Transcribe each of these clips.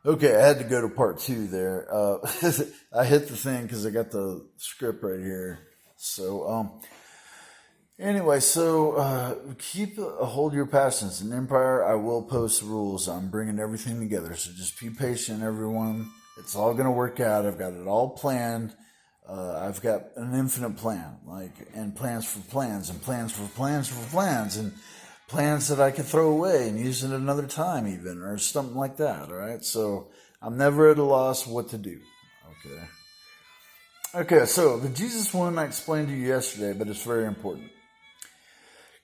Okay, I had to go to part two there. I hit the thing because I got the script right here. So, anyway, keep a hold of your passions. In Empire, I will post the rules. I'm bringing everything together. So just be patient, everyone. It's all going to work out. I've got it all planned. I've got an infinite plan, and plans for plans, and plans for plans for plans, and plans that I can throw away and use it another time, even, or something like that. All right. So I'm never at a loss what to do. Okay. Okay. So the Jesus one I explained to you yesterday, but it's very important.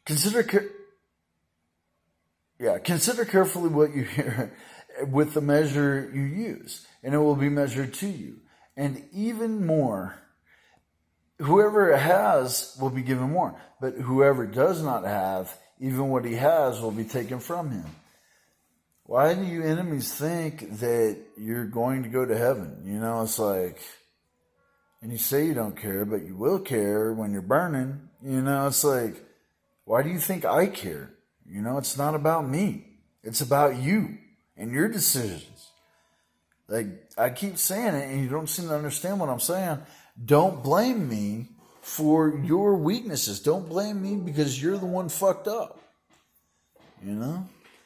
Consider carefully what you hear with the measure you use, and it will be measured to you. And even more, whoever has will be given more, but whoever does not have, even what he has will be taken from him. Why do you enemies think that you're going to go to heaven? It's like, and you say you don't care, but you will care when you're burning. It's like, why do you think I care? It's not about me. It's about you and your decisions. Like, I keep saying it and you don't seem to understand what I'm saying. Don't blame me for your weaknesses. Don't blame me because you're the one fucked up.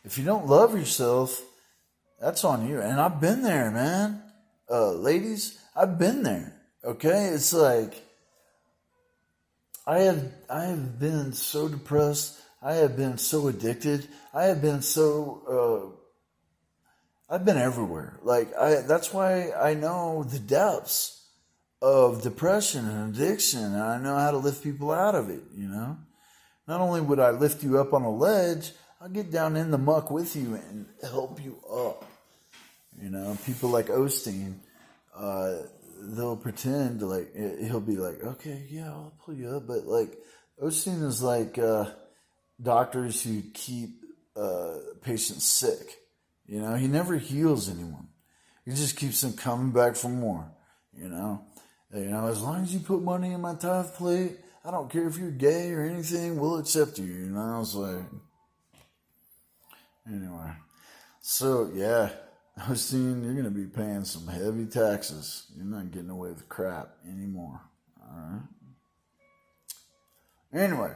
If you don't love yourself, that's on you. And I've been there, man. Ladies, I've been there. Okay? It's like, I have been so depressed. I have been so addicted. I have been I've been everywhere. That's why I know the depths of depression and addiction, and I know how to lift people out of it, Not only would I lift you up on a ledge, I'll get down in the muck with you and help you up. People like Osteen, they'll pretend he'll be like, okay, yeah, I'll pull you up. But Osteen is like doctors who keep patients sick. He never heals anyone. He just keeps them coming back for more. As long as you put money in my tithe plate, I don't care if you're gay or anything, we'll accept you. I was like, anyway. So, yeah, Osteen, you're going to be paying some heavy taxes. You're not getting away with crap anymore. All right. Anyway.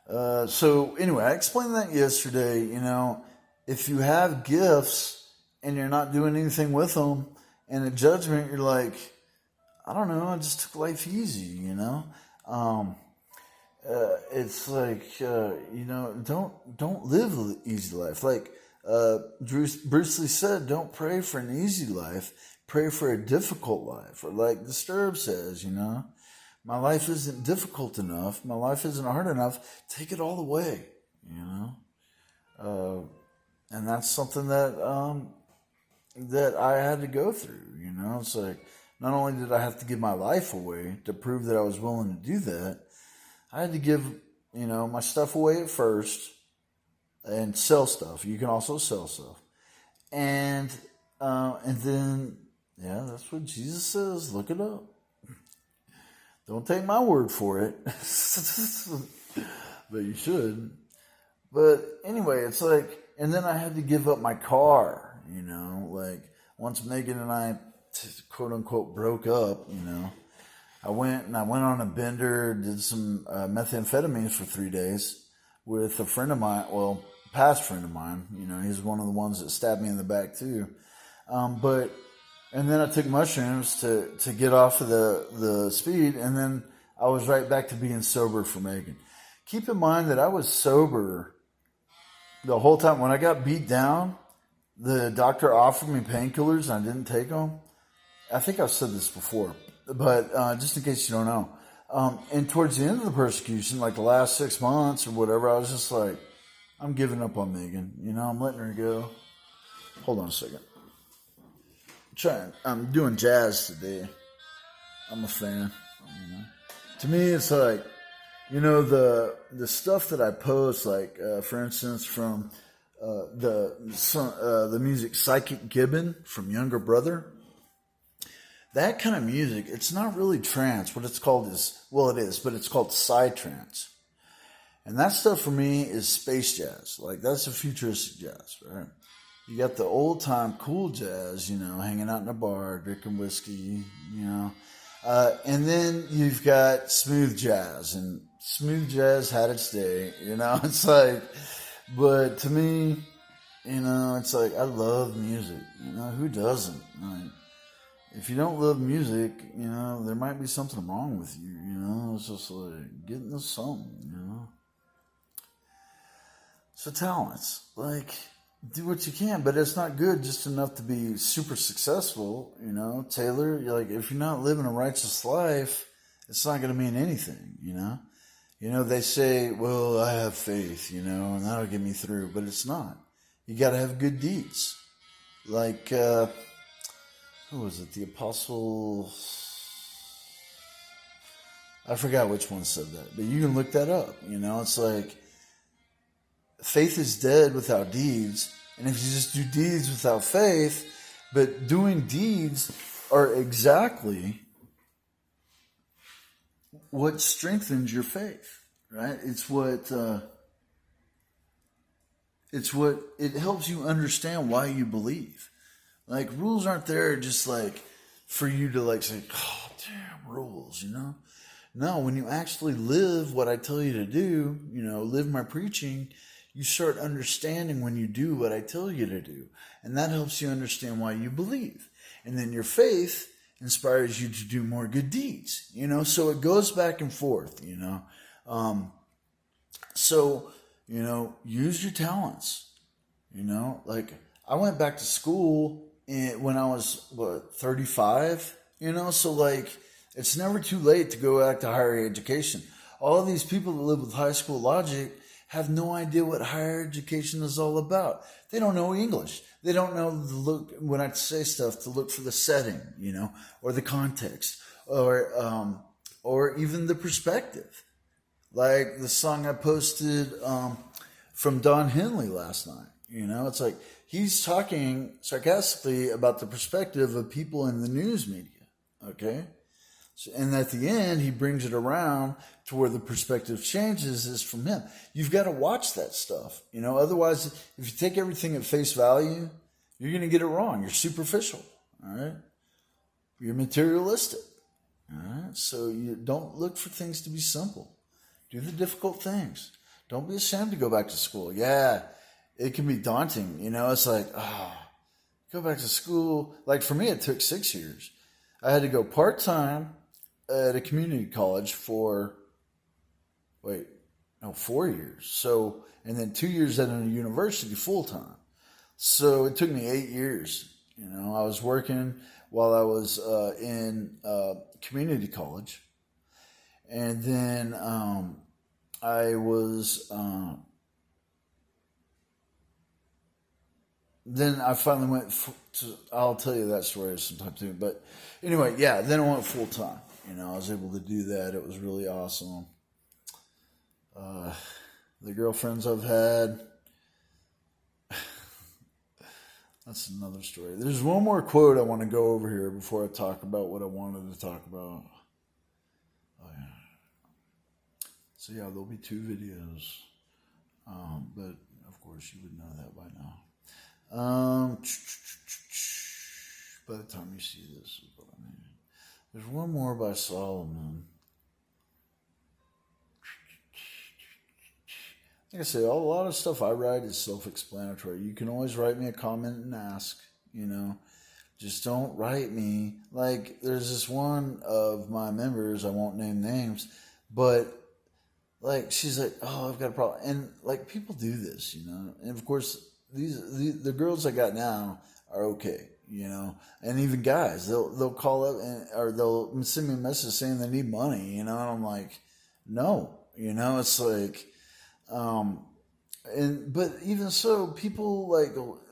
I explained that yesterday. If you have gifts and you're not doing anything with them, and at judgment, you're like, I don't know, I just took life easy, it's like, don't live an easy life. Like Bruce Lee said, don't pray for an easy life, pray for a difficult life. Or like Disturbed says, my life isn't difficult enough, my life isn't hard enough, take it all away, and that's something that I had to go through, It's like, not only did I have to give my life away to prove that I was willing to do that, I had to give, my stuff away at first and sell stuff. You can also sell stuff. And then, yeah, that's what Jesus says. Look it up. Don't take my word for it. But you should. But anyway, it's like, and then I had to give up my car, once Megan and I, quote unquote, broke up, I went on a bender, did some methamphetamines for 3 days with a friend of mine, past friend of mine, he's one of the ones that stabbed me in the back too. And then I took mushrooms to get off of the speed, and then I was right back to being sober for Megan. Keep in mind that I was sober the whole time. When I got beat down, the doctor offered me painkillers and I didn't take them. I think I've said this before, but just in case you don't know. And towards the end of the persecution, like the last 6 months or whatever, I was just like, I'm giving up on Megan. I'm letting her go. Hold on a second. I'm doing jazz today. I'm a fan. To me, it's like, the stuff that I post, for instance, from the music Psychic Gibbon from Younger Brother. That kind of music, it's not really trance. What it's called is, it is, but it's called psytrance. And that stuff for me is space jazz. That's a futuristic jazz, right? You got the old time cool jazz, hanging out in a bar, drinking whiskey, and then you've got smooth jazz, and smooth jazz had its day, It's like, but to me, it's like I love music, who doesn't? Like, if you don't love music, there might be something wrong with you, It's just like get into something, So talents, like, do what you can, but it's not good just enough to be super successful, Taylor, like, if you're not living a righteous life, it's not going to mean anything, they say, well, I have faith, and that'll get me through, but it's not. You got to have good deeds. Like, who was it? The apostle, I forgot which one said that, but you can look that up, it's like, faith is dead without deeds. And if you just do deeds without faith, but doing deeds are exactly what strengthens your faith, right? It helps you understand why you believe. Like, rules aren't there just like for you to like say, oh, damn, rules, No, when you actually live what I tell you to do, live my preaching, you start understanding when you do what I tell you to do. And that helps you understand why you believe. And then your faith inspires you to do more good deeds, So it goes back and forth, So, use your talents, Like, I went back to school when I was, 35, So, like, it's never too late to go back to higher education. All of these people that live with high school logic have no idea what higher education is all about. They don't know English. They don't know when I say stuff, to look for the setting, or the context, or even the perspective. Like the song I posted from Don Henley last night. It's like he's talking sarcastically about the perspective of people in the news media. Okay. And at the end, he brings it around to where the perspective changes is from him. You've got to watch that stuff, Otherwise, if you take everything at face value, you're going to get it wrong. You're superficial, all right? You're materialistic, all right? So you don't look for things to be simple. Do the difficult things. Don't be ashamed to go back to school. Yeah, it can be daunting, It's like, go back to school. Like for me, it took 6 years. I had to go part-time at a community college for 4 years. So, and then 2 years at a university full-time. So it took me 8 years. I was working while I was in community college. And then I was... then I finally went I'll tell you that story sometime too. But anyway, yeah, then I went full-time. I was able to do that. It was really awesome. The girlfriends I've had, that's another story. There's one more quote I want to go over here before I talk about what I wanted to talk about. Oh, yeah. So, yeah, there'll be 2 videos. But, of course, you would know that by now. By the time you see this is what I mean. There's one more by Solomon. Like I say, a lot of stuff I write is self-explanatory. You can always write me a comment and ask, Just don't write me. Like, there's this one of my members, I won't name names, but, like, she's like, oh, I've got a problem. And, like, people do this, And, of course, the girls I got now are okay, and even guys, they'll call up or they'll send me a message saying they need money, and I'm like, no, it's like, but even so, people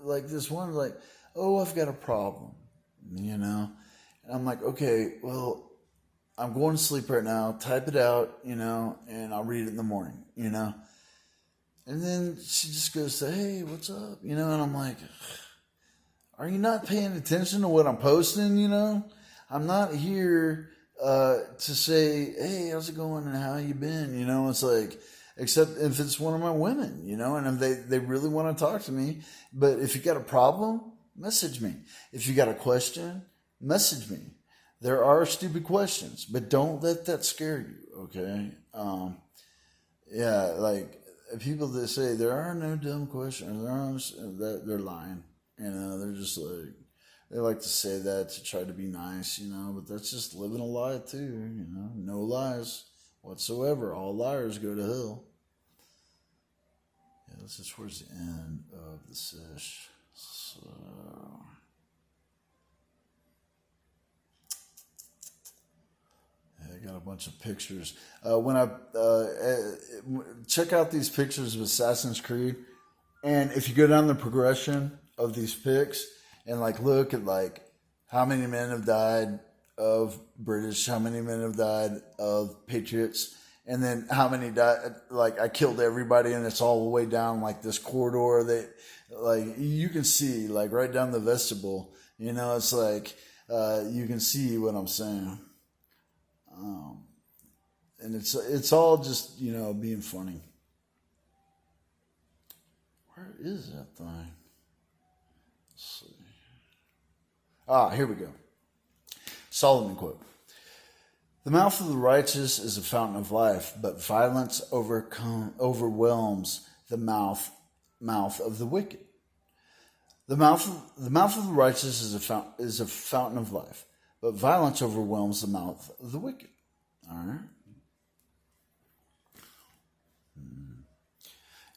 like this one, like, oh, I've got a problem, and I'm like, okay, well, I'm going to sleep right now, type it out, and I'll read it in the morning, And then she just goes to, hey, what's up? And I'm like, are you not paying attention to what I'm posting, I'm not here to say, hey, how's it going and how you been? It's like, except if it's one of my women, and if they really want to talk to me. But if you got a problem, message me. If you got a question, message me. There are stupid questions, but don't let that scare you, okay? Yeah, like people that say there are no dumb questions, they're lying. They're just like, they like to say that to try to be nice, but that's just living a lie too, no lies whatsoever. All liars go to hell. Yeah, this is towards the end of the sesh. So, yeah, I got a bunch of pictures. When I check out these pictures of Assassin's Creed, and if you go down the progression of these pics and like look at like how many men have died of British, how many men have died of Patriots, and then how many died, like I killed everybody, and it's all the way down like this corridor that like you can see like right down the vestibule, it's like you can see what I'm saying. And it's all just, being funny. Where is that thing? Let's see. Here we go. Solomon quote. The mouth of the righteous is a fountain of life, but violence overwhelms the mouth of the wicked. The mouth of the righteous is a fountain of life, but violence overwhelms the mouth of the wicked. All right.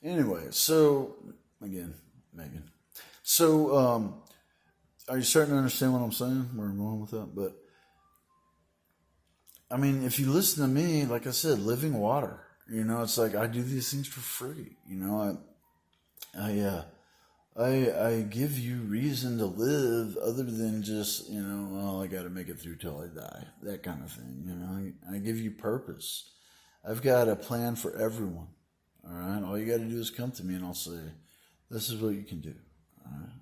Anyway, so again, Megan. So, are you starting to understand what I'm saying? Where I'm going with that? But I mean, if you listen to me, like I said, living water. It's like I do these things for free. I give you reason to live other than just, I got to make it through till I die. That kind of thing, I give you purpose. I've got a plan for everyone, all right? All you got to do is come to me and I'll say, this is what you can do, all right?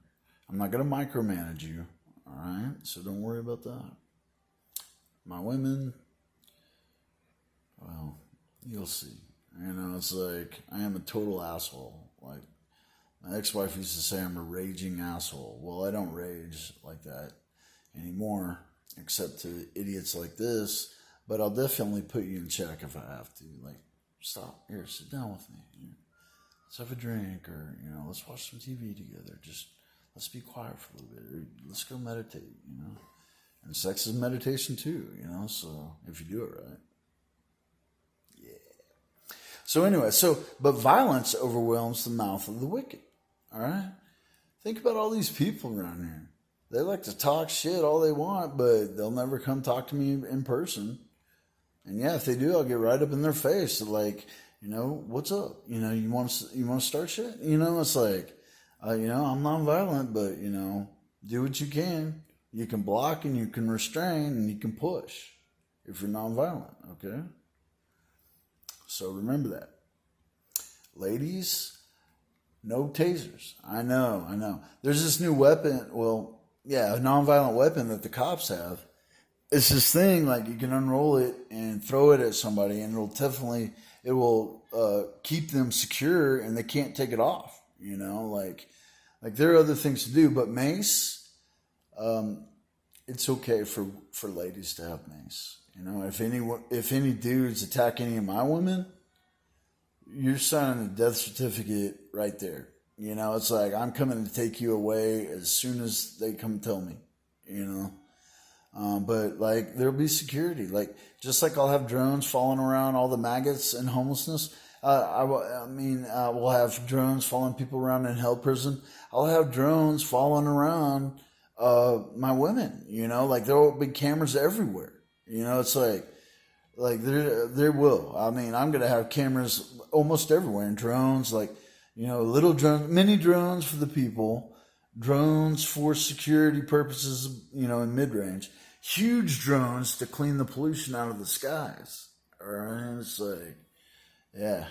I'm not going to micromanage you, all right? So don't worry about that. My women, well, you'll see. It's like, I am a total asshole. Like, my ex-wife used to say I'm a raging asshole. Well, I don't rage like that anymore, except to idiots like this. But I'll definitely put you in check if I have to. Like, stop. Here, sit down with me. Let's have a drink, or, let's watch some TV together. Just, let's be quiet for a little bit. Or let's go meditate, And sex is meditation too, So if you do it right. Yeah. So anyway, but violence overwhelms the mouth of the wicked. All right? Think about all these people around here. They like to talk shit all they want, but they'll never come talk to me in person. And yeah, if they do, I'll get right up in their face. Like, what's up? You want to start shit? It's like, I'm nonviolent, but, do what you can. You can block and you can restrain and you can push if you're nonviolent, okay? So remember that. Ladies, no tasers. I know. There's this new weapon, a nonviolent weapon that the cops have. It's this thing, like you can unroll it and throw it at somebody and it will keep them secure and they can't take it off, like there are other things to do, but mace, it's okay for ladies to have mace. If any dudes attack any of my women, you're signing a death certificate right there. It's like, I'm coming to take you away as soon as they come tell me, but like there'll be security, like just like I'll have drones following around all the maggots and homelessness. We'll have drones following people around in hell prison. I'll have drones following around my women. Like there will be cameras everywhere. It's like there will. I'm gonna have cameras almost everywhere, and drones, like little drones, mini drones for the people, drones for security purposes, in mid range. Huge drones to clean the pollution out of the skies. All right, it's like, yeah,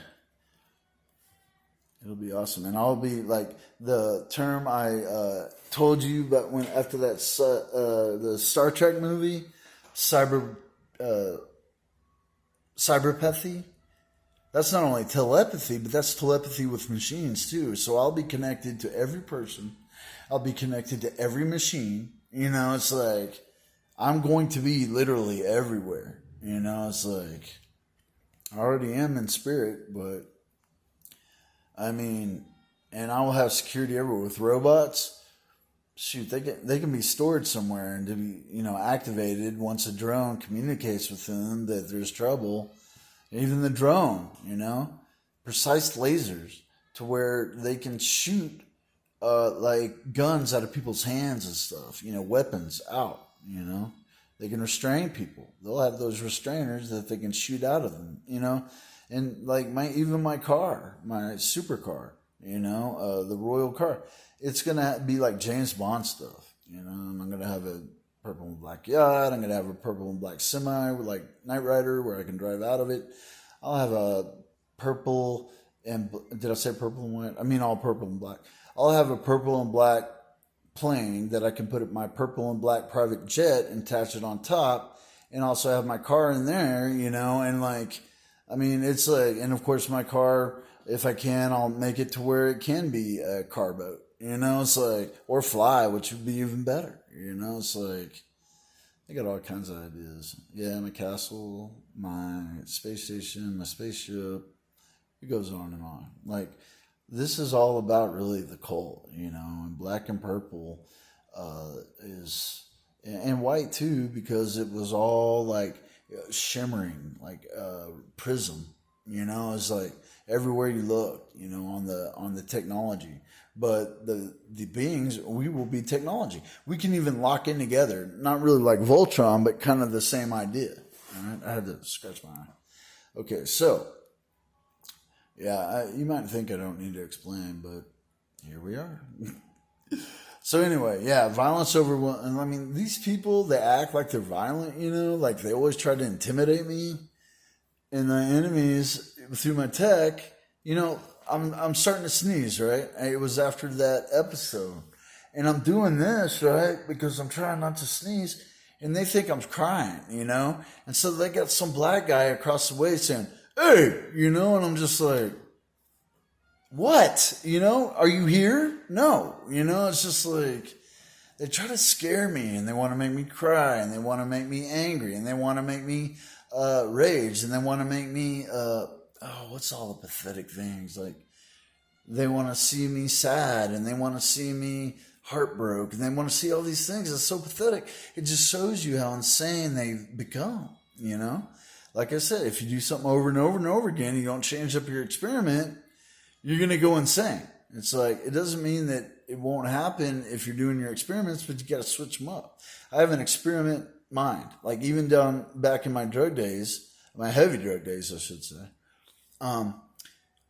it'll be awesome, and I'll be like the term I told you about after that the Star Trek movie, cyberpathy. That's not only telepathy, but that's telepathy with machines too. So I'll be connected to every person. I'll be connected to every machine. You know, it's like I'm going to be literally everywhere. You know, it's like I already am in spirit, but I mean, and I will have security everywhere with robots. Shoot, they can be stored somewhere and to be activated once a drone communicates with them that there's trouble. Even the drone, precise lasers to where they can shoot like guns out of people's hands and stuff. Weapons out. They can restrain people. They'll have those restrainers that they can shoot out of them. And like my car, my supercar, the royal car, it's gonna be like James Bond stuff. And I'm gonna have a purple and black yacht. I'm gonna have a purple and black semi, like Knight Rider, where I can drive out of it. I'll have a purple and did I say purple and white? I mean all purple and black. I'll have a purple and black plane that I can put my purple and black private jet and attach it on top, and also have my car in there, and like, I mean, it's like, and of course my car, if I can, I'll make it to where it can be a car boat, it's like, or fly, which would be even better, it's like, I got all kinds of ideas. Yeah, my castle, my space station, my spaceship, it goes on and on. Like, this is all about really the cult, and black and purple is, and white too, because it was all like shimmering, like prism, it's like everywhere you look, on the technology. But the beings, we will be technology. We can even lock in together, not really like Voltron, but kind of the same idea. All right, I had to scratch my eye. Okay, so yeah, you might think I don't need to explain, but here we are. So anyway, yeah, violence over, and I mean, these people, they act like they're violent, like they always try to intimidate me. And the enemies through my tech, I'm starting to sneeze, right? It was after that episode. And I'm doing this, right? Because I'm trying not to sneeze. And they think I'm crying, And so they got some black guy across the way saying, hey, and I'm just like, what? Are you here? No. It's just like, they try to scare me and they want to make me cry and they want to make me angry and they want to make me rage and they want to make me, what's all the pathetic things? Like, they want to see me sad and they want to see me heartbroken. They want to see all these things. It's so pathetic. It just shows you how insane they've become, Like I said, if you do something over and over and over again, you don't change up your experiment, you're going to go insane. It's like, it doesn't mean that it won't happen if you're doing your experiments, but you got to switch them up. I have an experiment mind. Like even down back in my drug days, my heavy drug days, I should say,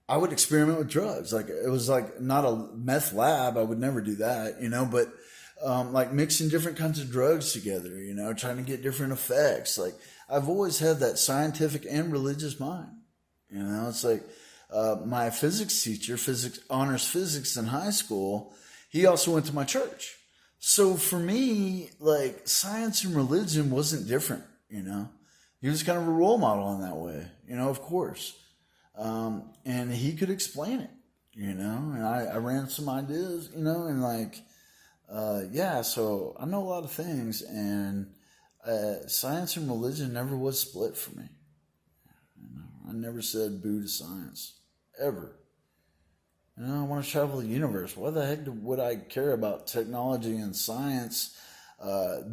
I would experiment with drugs. Like it was like not a meth lab. I would never do that, but like mixing different kinds of drugs together, trying to get different effects. Like I've always had that scientific and religious mind. It's like my physics teacher, honors physics in high school, he also went to my church. So for me, like science and religion wasn't different, He was kind of a role model in that way, of course. And he could explain it, and I ran some ideas, and like, so I know a lot of things, and science and religion never was split for me. I never said boo to science, ever. I want to travel the universe. Why the heck would I care about technology and science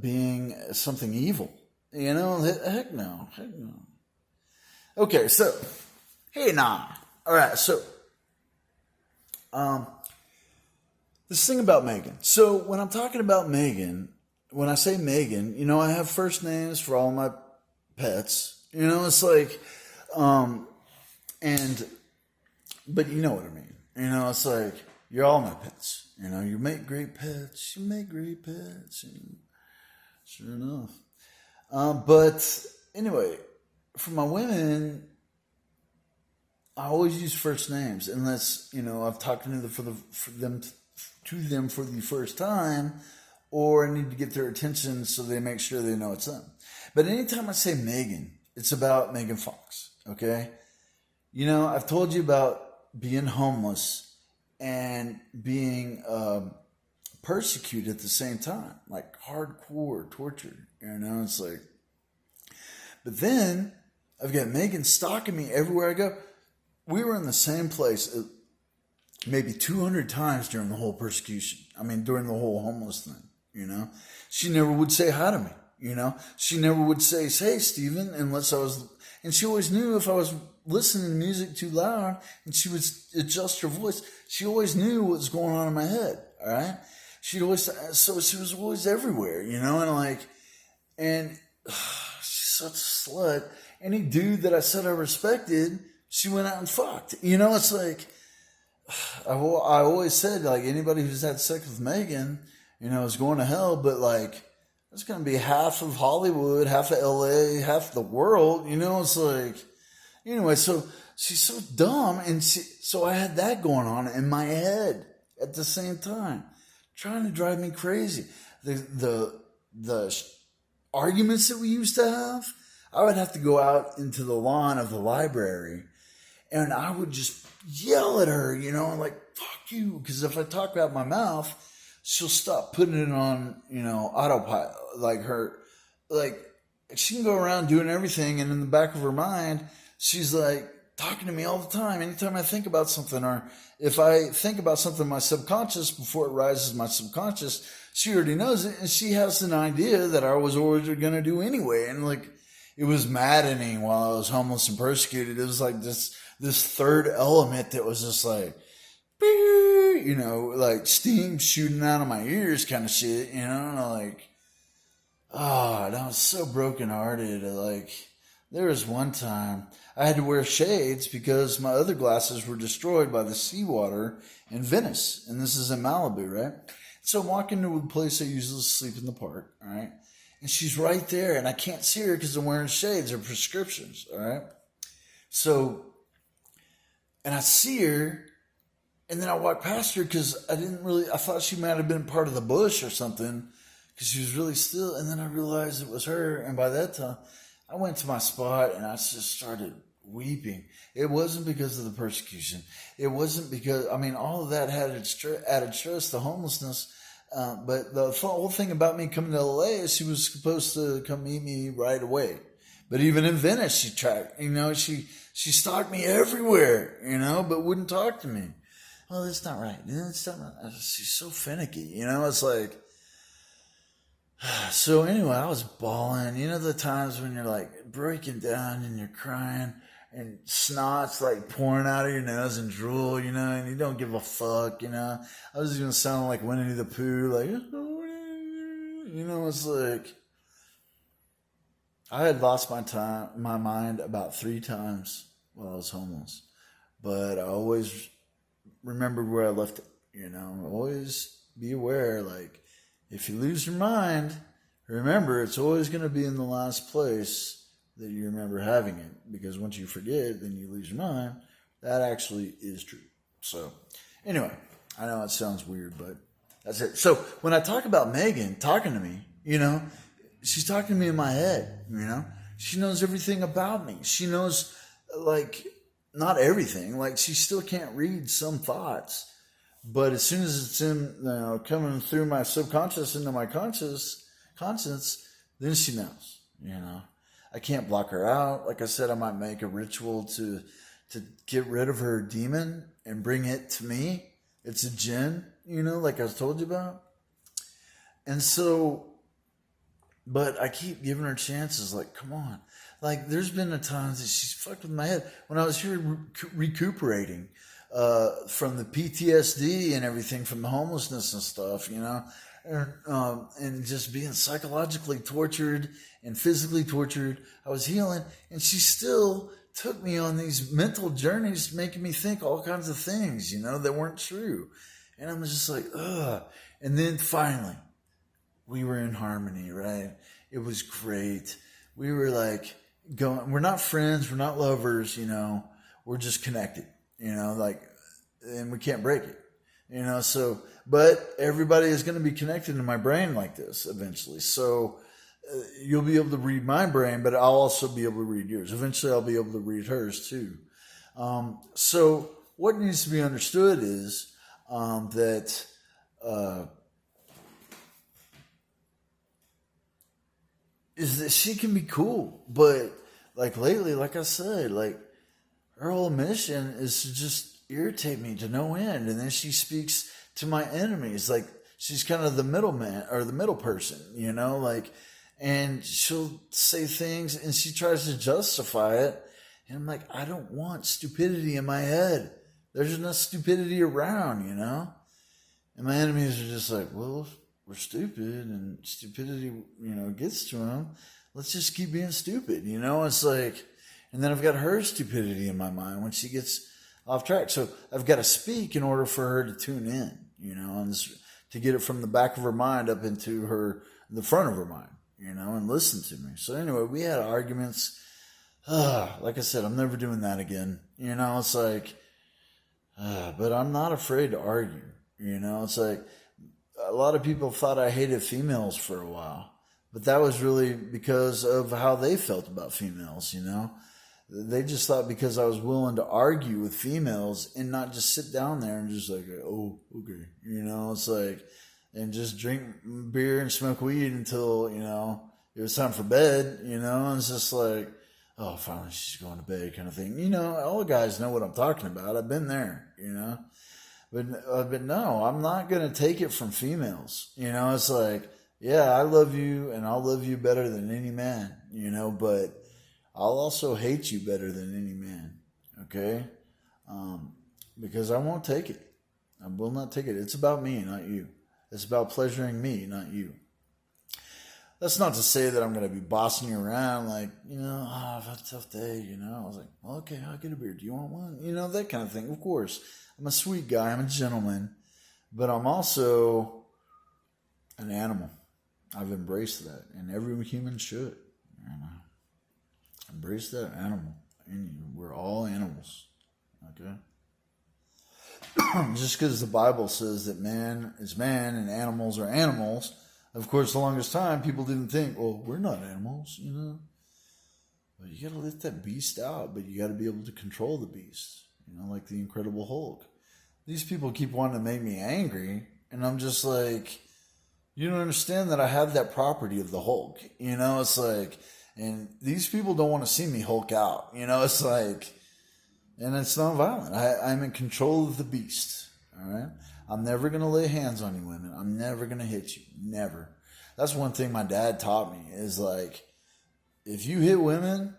being something evil? Heck no. Okay, so, hey, nah. All right, so, this thing about Megan. So when I'm talking about Megan, when I say Megan, I have first names for all my pets. It's like, but you know what I mean. It's like, you're all my pets. You make great pets. You make great pets. Sure enough. But anyway, for my women, I always use first names unless, I've talked to them for the first time, or I need to get their attention so they make sure they know it's them. But anytime I say Megan, it's about Megan Fox, okay? I've told you about being homeless and being persecuted at the same time, like hardcore torture. It's like, but then I've got Megan stalking me everywhere I go. We were in the same place maybe 200 times during the whole persecution. I mean, during the whole homeless thing. She never would say hi to me. She never would say, "Hey, Steven," unless I was, and she always knew if I was listening to music too loud, and she would adjust her voice. She always knew what was going on in my head. All right. So she was always everywhere, and she's such a slut. Any dude that I said I respected, she went out and fucked. It's like, I always said, like, anybody who's had sex with Megan, is going to hell, but like, it's going to be half of Hollywood, half of LA, half the world, it's like, anyway, so she's so dumb, and so I had that going on in my head at the same time, trying to drive me crazy. The arguments that we used to have, I would have to go out into the lawn of the library, and I would just yell at her, like, fuck you. Because if I talk out my mouth, she'll stop putting it on, autopilot. She can go around doing everything. And in the back of her mind, she's like talking to me all the time. Anytime I think about something, or if I think about something in my subconscious before it rises my subconscious, she already knows it. And she has an idea that I was always going to do anyway. And like, it was maddening while I was homeless and persecuted. It was like this third element that was just like, like steam shooting out of my ears kind of shit, and and I was so brokenhearted. Like, there was one time I had to wear shades because my other glasses were destroyed by the seawater in Venice, and this is in Malibu, right? So I'm walking to a place I usually sleep in the park, all right? And she's right there, and I can't see her because I'm wearing shades or prescriptions, all right? So, and I see her, and then I walk past her because I thought she might have been part of the bush or something because she was really still. And then I realized it was her. And by that time, I went to my spot and I just started weeping. It wasn't because of the persecution. It wasn't because, all of that had added stress, the homelessness. But the whole thing about me coming to LA is she was supposed to come meet me right away. But even in Venice, she tracked, she stalked me everywhere, but wouldn't talk to me. Well, that's not right. It's not right. She's so finicky, it's like, so anyway, I was bawling. The times when you're like breaking down and you're crying and snot's like pouring out of your nose and drool, and you don't give a fuck, I was even sounding like Winnie the Pooh, like, it's like, I had lost my mind about 3 times while I was homeless, but I always remembered where I left it. Always be aware. Like, if you lose your mind, remember it's always going to be in the last place that you remember having it. Because once you forget, then you lose your mind. That actually is true. So, anyway, I know it sounds weird, but that's it. So when I talk about Megan talking to me, she's talking to me in my head. She knows everything about me. She knows, like, not everything. Like, she still can't read some thoughts, but as soon as it's in, coming through my subconscious into my conscience, then she knows. I can't block her out. Like I said, I might make a ritual to get rid of her demon and bring it to me. It's a jinn, like I told you about. And so, but I keep giving her chances. Like, come on. Like, there's been times that she's fucked with my head. When I was here recuperating from the PTSD and everything from the homelessness and stuff, and just being psychologically tortured and physically tortured, I was healing. And she still took me on these mental journeys, making me think all kinds of things, that weren't true. And I'm just like, ugh. And then finally, we were in harmony, right? It was great. We were like we're not friends, we're not lovers, we're just connected, and we can't break it, so, but everybody is going to be connected in my brain like this eventually. So you'll be able to read my brain, but I'll also be able to read yours. Eventually I'll be able to read hers too. So what needs to be understood is that uh, she can be cool, but like lately, like I said, like her whole mission is to just irritate me to no end, and then she speaks to my enemies like she's kind of the middleman or the middle person, like, and she'll say things and she tries to justify it, and I'm like, I don't want stupidity in my head. There's enough stupidity around, and my enemies are just like, well, we're stupid and stupidity, gets to them. Let's just keep being stupid, It's like, and then I've got her stupidity in my mind when she gets off track. So I've got to speak in order for her to tune in, and to get it from the back of her mind up into the front of her mind, and listen to me. So anyway, we had arguments. Like I said, I'm never doing that again. It's like, but I'm not afraid to argue. It's like a lot of people thought I hated females for a while, but that was really because of how they felt about females, They just thought because I was willing to argue with females and not just sit down there and just like, oh, okay. It's like, and just drink beer and smoke weed until, it was time for bed, and it's just like, oh, finally she's going to bed kind of thing. All the guys know what I'm talking about. I've been there, But no, I'm not going to take it from females. It's like, yeah, I love you and I'll love you better than any man, but I'll also hate you better than any man, okay? Because I won't take it. I will not take it. It's about me, not you. It's about pleasuring me, not you. That's not to say that I'm going to be bossing you around like, I've had a tough day, I was like, well, okay, I'll get a beer. Do you want one? That kind of thing. Of course, I'm a sweet guy. I'm a gentleman. But I'm also an animal. I've embraced that. And every human should, Embrace that animal in you. We're all animals, okay? Just because the Bible says that man is man and animals are animals, of course, the longest time people didn't think, well, we're not animals, But you got to let that beast out, but you got to be able to control the beast, like the Incredible Hulk. These people keep wanting to make me angry, and I'm just like, you don't understand that I have that property of the Hulk. It's like, and these people don't want to see me Hulk out. It's like, and it's not violent. I'm in control of the beast. All right. I'm never going to lay hands on you women. I'm never going to hit you. Never. That's one thing my dad taught me is like, if you hit women,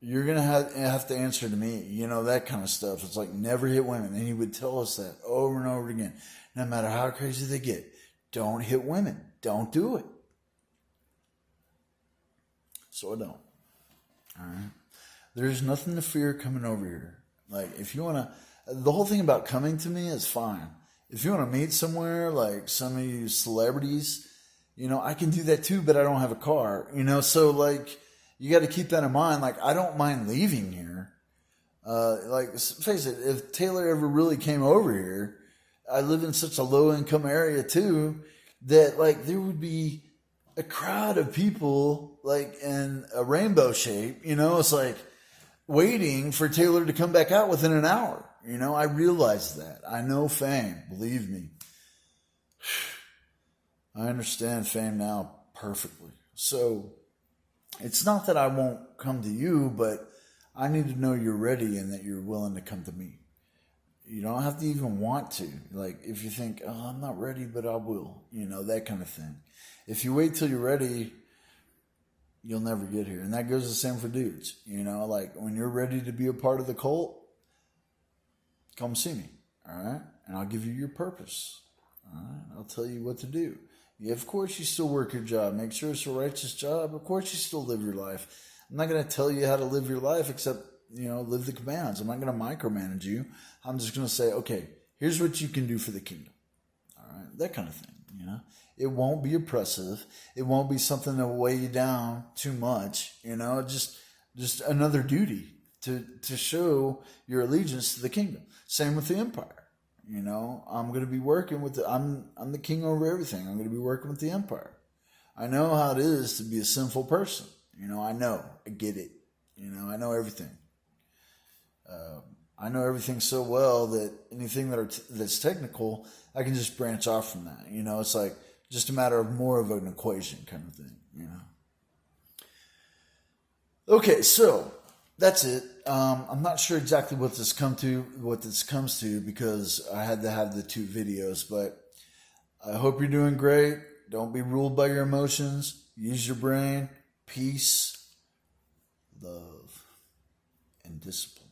you're going to have to answer to me, that kind of stuff. It's like, never hit women. And he would tell us that over and over again. No matter how crazy they get, don't hit women. Don't do it. So I don't. All right. There's nothing to fear coming over here. Like, if you want to, the whole thing about coming to me is fine. If you want to meet somewhere, like some of you celebrities, I can do that too, but I don't have a car, so like, you got to keep that in mind. Like, I don't mind leaving here. Like, face it, if Taylor ever really came over here, I live in such a low income area too, that like, there would be a crowd of people like in a rainbow shape, it's like waiting for Taylor to come back out within an hour. I realize that. I know fame, believe me. I understand fame now perfectly. So it's not that I won't come to you, but I need to know you're ready and that you're willing to come to me. You don't have to even want to. Like, if you think, oh, I'm not ready, but I will, that kind of thing. If you wait till you're ready, you'll never get here. And that goes the same for dudes. Like, when you're ready to be a part of the cult, come see me, all right? And I'll give you your purpose, all right? I'll tell you what to do. Yeah, of course you still work your job. Make sure it's a righteous job. Of course you still live your life. I'm not going to tell you how to live your life except, live the commands. I'm not going to micromanage you. I'm just going to say, okay, here's what you can do for the kingdom, all right? That kind of thing, It won't be oppressive. It won't be something that will weigh you down too much, just another duty to show your allegiance to the kingdom. Same with the empire. I'm going to be working with I'm the king over everything. I'm going to be working with the empire. I know how it is to be a sinful person. I know. I get it. I know everything. I know everything so well that anything that's technical, I can just branch off from that. You know, it's like just a matter of more of an equation kind of thing. You know. Okay, so that's it. I'm not sure exactly what this comes to because I had to have the two videos, but I hope you're doing great. Don't be ruled by your emotions. Use your brain. Peace, love, and discipline.